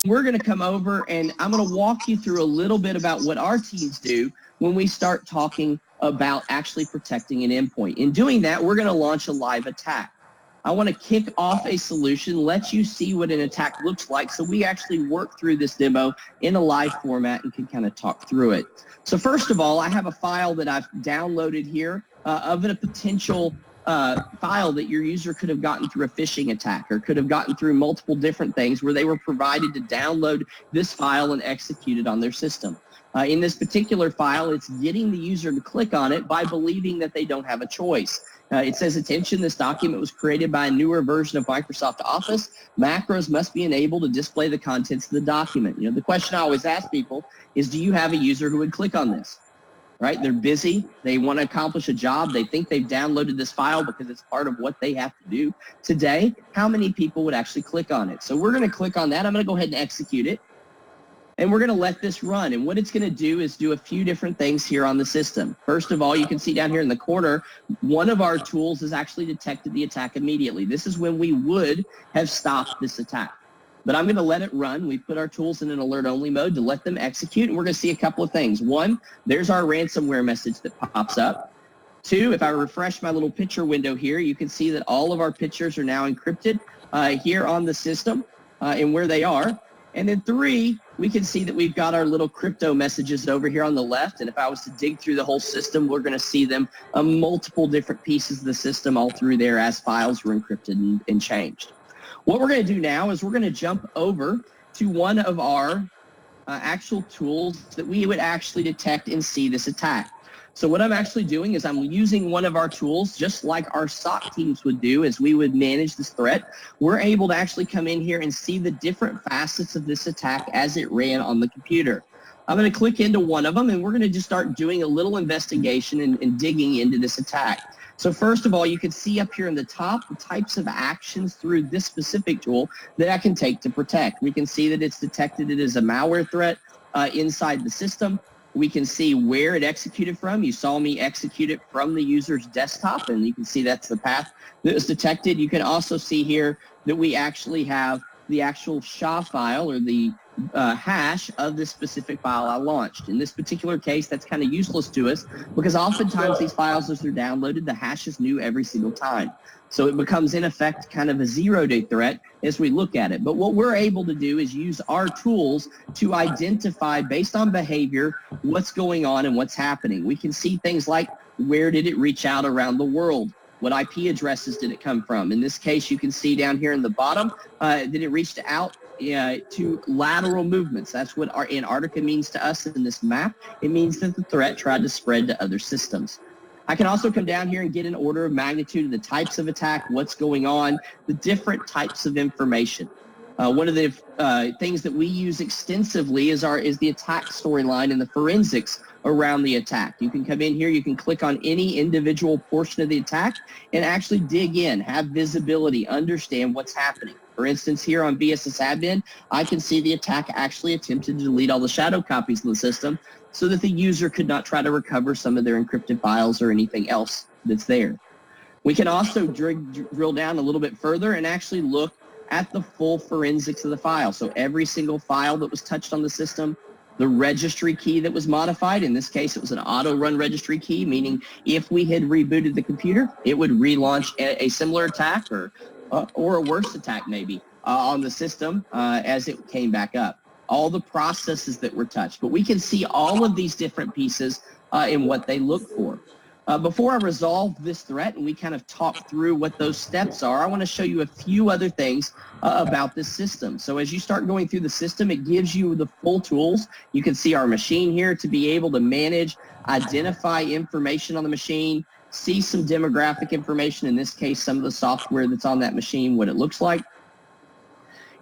we're going to come over and I'm going to walk you through a little bit about what our teams do when we start talking about actually protecting an endpoint. In doing that, we're going to launch a live attack. I want to kick off a solution, let you see what an attack looks like, so we actually work through this demo in a live format and can kind of talk through it. So first of all, I have a file that I've downloaded here of a potential file that your user could have gotten through a phishing attack or could have gotten through multiple different things where they were provided to download this file and execute it on their system. In this particular file, it's getting the user to click on it by believing that they don't have a choice. It says, attention, this document was created by a newer version of Microsoft Office. Macros must be enabled to display the contents of the document. You know, the question I always ask people is, do you have a user who would click on this? Right? They're busy. They want to accomplish a job. They think they've downloaded this file because it's part of what they have to do today. How many people would actually click on it? So we're going to click on that. I'm going to go ahead and execute it. And we're going to let this run. And what it's going to do is do a few different things here on the system. First of all, you can see down here in the corner, one of our tools has actually detected the attack immediately. This is when we would have stopped this attack. But I'm going to let it run. We put our tools in an alert-only mode to let them execute. And we're going to see a couple of things. One, there's our ransomware message that pops up. Two, if I refresh my little picture window here, you can see that all of our pictures are now encrypted here on the system and where they are. And then three, we can see that we've got our little crypto messages over here on the left. And if I was to dig through the whole system, we're going to see them on multiple different pieces of the system all through there as files were encrypted and changed. What we're going to do now is we're going to jump over to one of our actual tools that we would actually detect and see this attack. So what I'm actually doing is I'm using one of our tools, just like our SOC teams would do as we would manage this threat. We're able to actually come in here and see the different facets of this attack as it ran on the computer. I'm going to click into one of them, and we're going to just start doing a little investigation and digging into this attack. So first of all, you can see up here in the top the types of actions through this specific tool that I can take to protect. We can see that it's detected it as a malware threat inside the system. We can see where it executed from. You saw me execute it from the user's desktop, and you can see that's the path that was detected. You can also see here that we actually have the actual SHA file or the hash of this specific file I launched. In this particular case, that's kind of useless to us because oftentimes these files, as they're downloaded, the hash is new every single time. So it becomes, in effect, kind of a zero-day threat as we look at it. But what we're able to do is use our tools to identify, based on behavior, what's going on and what's happening. We can see things like, where did it reach out around the world? What IP addresses did it come from? In this case, you can see down here in the bottom that it reached out to lateral movements. That's what our Antarctica means to us in this map. It means that the threat tried to spread to other systems. I can also come down here and get an order of magnitude of the types of attack, what's going on, the different types of information. One of the things that we use extensively is the attack storyline and the forensics around the attack. You can come in here, you can click on any individual portion of the attack and actually dig in, have visibility, understand what's happening. For instance, here on BSS admin, I can see the attack actually attempted to delete all the shadow copies of the system so that the user could not try to recover some of their encrypted files or anything else that's there. We can also drill down a little bit further and actually look at the full forensics of the file. So every single file that was touched on the system, the registry key that was modified, in this case it was an auto-run registry key, meaning if we had rebooted the computer, it would relaunch a similar attack or a worse attack maybe on the system as it came back up. All the processes that were touched. But we can see all of these different pieces and what they look for. Before I resolve this threat and we kind of talk through what those steps are, I want to show you a few other things about this system. So as you start going through the system, it gives you the full tools. You can see our machine here to be able to manage, identify information on the machine, see some demographic information, in this case, some of the software that's on that machine, what it looks like.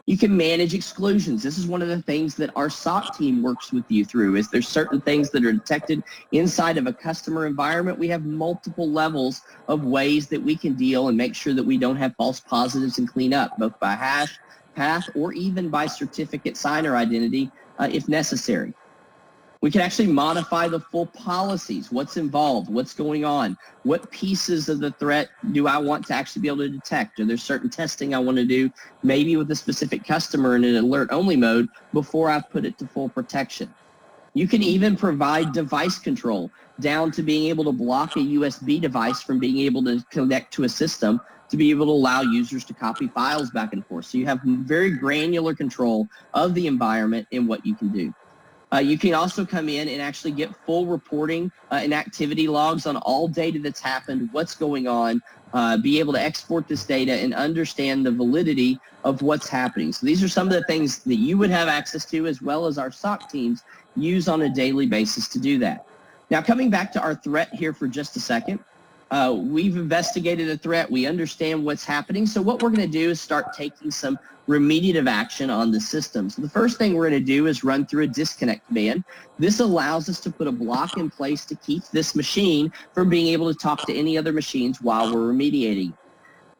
You can manage exclusions. This is one of the things that our SOC team works with you through. Is there's certain things that are detected inside of a customer environment. We have multiple levels of ways that we can deal and make sure that we don't have false positives and clean up, both by hash, path, or even by certificate signer identity if necessary. We can actually modify the full policies, what's involved, what's going on, what pieces of the threat do I want to actually be able to detect, or there's certain testing I want to do, maybe with a specific customer in an alert-only mode before I put it to full protection. You can even provide device control down to being able to block a USB device from being able to connect to a system to be able to allow users to copy files back and forth. So you have very granular control of the environment and what you can do. You can also come in and actually get full reporting and activity logs on all data that's happened, what's going on, be able to export this data and understand the validity of what's happening. So these are some of the things that you would have access to, as well as our SOC teams use on a daily basis to do that. Now, coming back to our threat here for just a second, we've investigated a threat. We understand what's happening. So what we're going to do is start taking some remediative action on the system. So the first thing we're going to do is run through a disconnect command. This allows us to put a block in place to keep this machine from being able to talk to any other machines while we're remediating.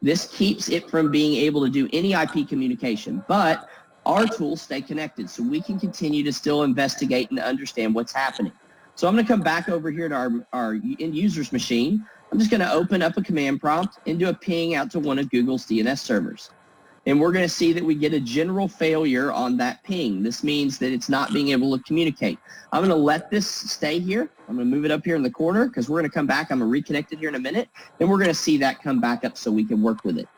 This keeps it from being able to do any IP communication, but our tools stay connected so we can continue to still investigate and understand what's happening. So I'm going to come back over here to our end user's machine. I'm just going to open up a command prompt and do a ping out to one of Google's DNS servers. And we're going to see that we get a general failure on that ping. This means that it's not being able to communicate. I'm going to let this stay here. I'm going to move it up here in the corner because we're going to come back. I'm going to reconnect it here in a minute. And we're going to see that come back up so we can work with it.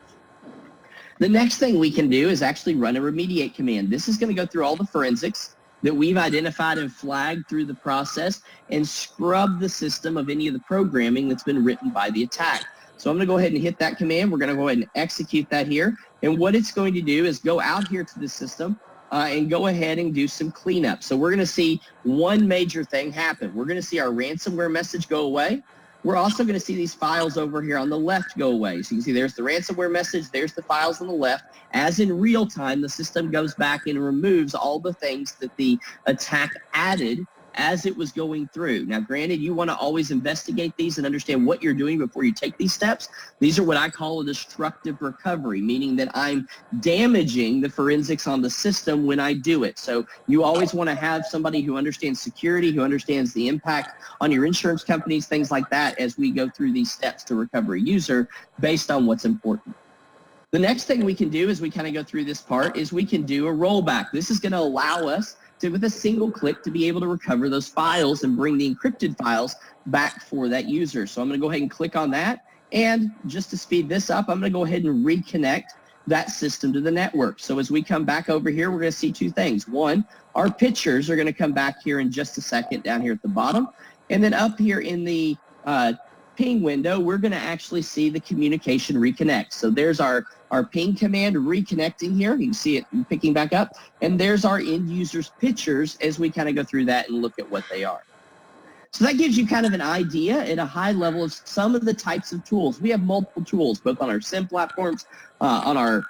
The next thing we can do is actually run a remediate command. This is going to go through all the forensics that we've identified and flagged through the process and scrub the system of any of the programming that's been written by the attack. So I'm going to go ahead and hit that command. We're going to go ahead and execute that here. And what it's going to do is go out here to the system and go ahead and do some cleanup. So we're going to see one major thing happen. We're going to see our ransomware message go away. We're also going to see these files over here on the left go away. So you can see there's the ransomware message, there's the files on the left. As in real time, the system goes back and removes all the things that the attack added as it was going through. Now, granted, you want to always investigate these and understand what you're doing before you take these steps. These are what I call a destructive recovery, meaning that I'm damaging the forensics on the system when I do it. So you always want to have somebody who understands security, who understands the impact on your insurance companies, things like that, as we go through these steps to recover a user based on what's important. The next thing we can do as we kind of go through this part is we can do a rollback. This is going to allow us to, with a single click, to be able to recover those files and bring the encrypted files back for that user. So I'm going to go ahead and click on that. And just to speed this up, I'm going to go ahead and reconnect that system to the network. So as we come back over here, we're going to see two things. One, our pictures are going to come back here in just a second down here at the bottom. And then up here in the ping window, we're going to actually see the communication reconnect. So there's our ping command reconnecting here. You can see it picking back up. And there's our end user's pictures as we kind of go through that and look at what they are. So that gives you kind of an idea at a high level of some of the types of tools. We have multiple tools, both on our SIM platforms, on our